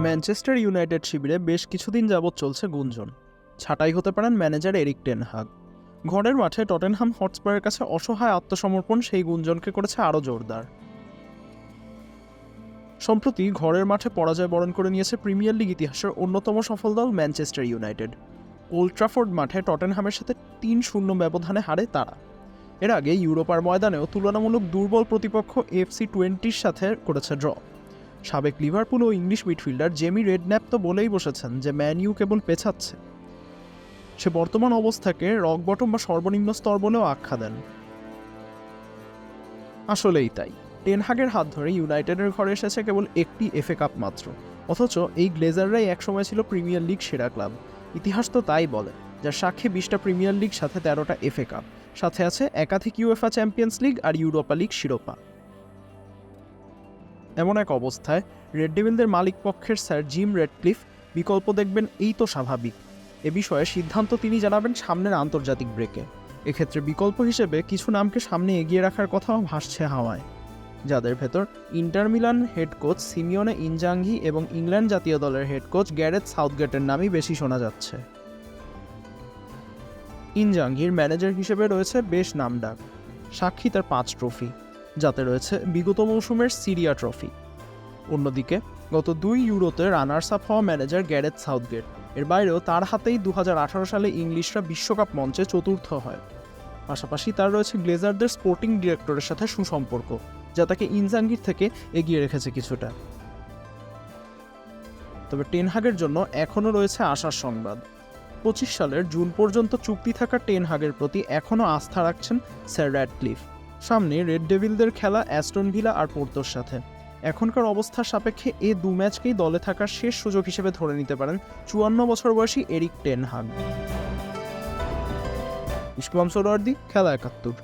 Manchester United শিবিরে বেশ কিছুদিন যাবৎ চলছে গুঞ্জন ছাঁটাই হতে পারেন ম্যানেজার এরিক টেন হাগ। ঘরের মাঠে টটেনহাম হটস্পারের কাছে অসহায় আত্মসমর্পণ সেই গুঞ্জনকে করেছে আরও জোরদার। সম্প্রতি ঘরের মাঠে পরাজয় বরণ করে নিয়েছে প্রিমিয়ার লিগ ইতিহাসের অন্যতম সফল দল ম্যানচেস্টার ইউনাইটেড। ওল্ড ট্রাফোর্ড মাঠে টটেনহামের সাথে ৩-০ ব্যবধানে হারে তারা। এর আগে ইউরোপার ময়দানেও তুলনামূলক দুর্বল প্রতিপক্ষ এফসি 20-র সাথে করেছে ড্র। সাবেক লিভারপুল ও ইংলিশ মিডফিল্ডার জেমি রেডন্যাপ তো বলেই বসেছেন যে ম্যান ইউ কেবল পেছাচ্ছে। সে বর্তমান অবস্থাকে রক বটম বা সর্বনিম্ন স্তর বলেও আখ্যা দেন। আসলেই তাই, টেন হাগের হাত ধরে ইউনাইটেডের ঘরে এসেছে কেবল একটি এফএ কাপ মাত্র, অথচ এই গ্লেজাররাই একসময় ছিল প্রিমিয়ার লিগ সেরা ক্লাব। ইতিহাস তো তাই বলে, যার সাক্ষী 20টা প্রিমিয়ার লিগ, সাথে 13টা এফএ কাপ, সাথে আছে একাধিক ইউএফএ চ্যাম্পিয়ন্স লিগ আর ইউরোপা লিগ শিরোপা। এমন এক অবস্থায় রেড ডেভিলদের মালিক পক্ষের স্যার জিম রেডক্লিফ বিকল্প দেখবেন এই তো স্বাভাবিক। এ বিষয়ে সিদ্ধান্ত তিনি জানাবেন সামনের আন্তর্জাতিক ব্রেকে। এক্ষেত্রে বিকল্প হিসেবে কিছু নামকে সামনে এগিয়ে রাখার কথাও ভাসছে হাওয়ায়, যাদের ভেতর Inter Milan head coach Simone Inzaghi এবং ইংল্যান্ড জাতীয় দলের হেড কোচ গ্যারেথ সাউথগেটের নামই বেশি শোনা যাচ্ছে। ইনজাঙ্গির ম্যানেজার হিসেবে রয়েছে বেশ নামডাক, সাক্ষী তার 5 ট্রফি, যাতে রয়েছে বিগত মৌসুমের সিরিয়া ট্রফি। অন্যদিকে গত 2 ইউরোতে রানার্স আপ হওয়া ম্যানেজার গ্যারেথ সাউথগেট, এর বাইরেও তার হাতেই 2018 সালে ইংলিশরা বিশ্বকাপ মঞ্চে চতুর্থ হয়। পাশাপাশি তার রয়েছে গ্লেজারদের স্পোর্টিং ডিরেক্টরের সাথে সুসম্পর্ক, যা তাকে ইনজাঙ্গির থেকে এগিয়ে রেখেছে কিছুটা। তবে টেন হাগের জন্য এখনও রয়েছে আশার সংবাদ। 25 সালের জুন পর্যন্ত চুক্তি থাকা টেন হাগের প্রতি এখনও আস্থা রাখছেন স্যার র্যাডক্লিফ। সামনে রেড ডেভিলদের খেলা অ্যাস্টন ভিলা আর পোর্তোর সাথে। এখনকার অবস্থার সাপেক্ষে এই 2 ম্যাচকেই দলে থাকার শেষ সুযোগ হিসেবে ধরে নিতে পারেন 54 বছর বয়সী এরিক টেন হাগ। ইশকুয়াম সোহরাওয়ার্দী, খেলা 71।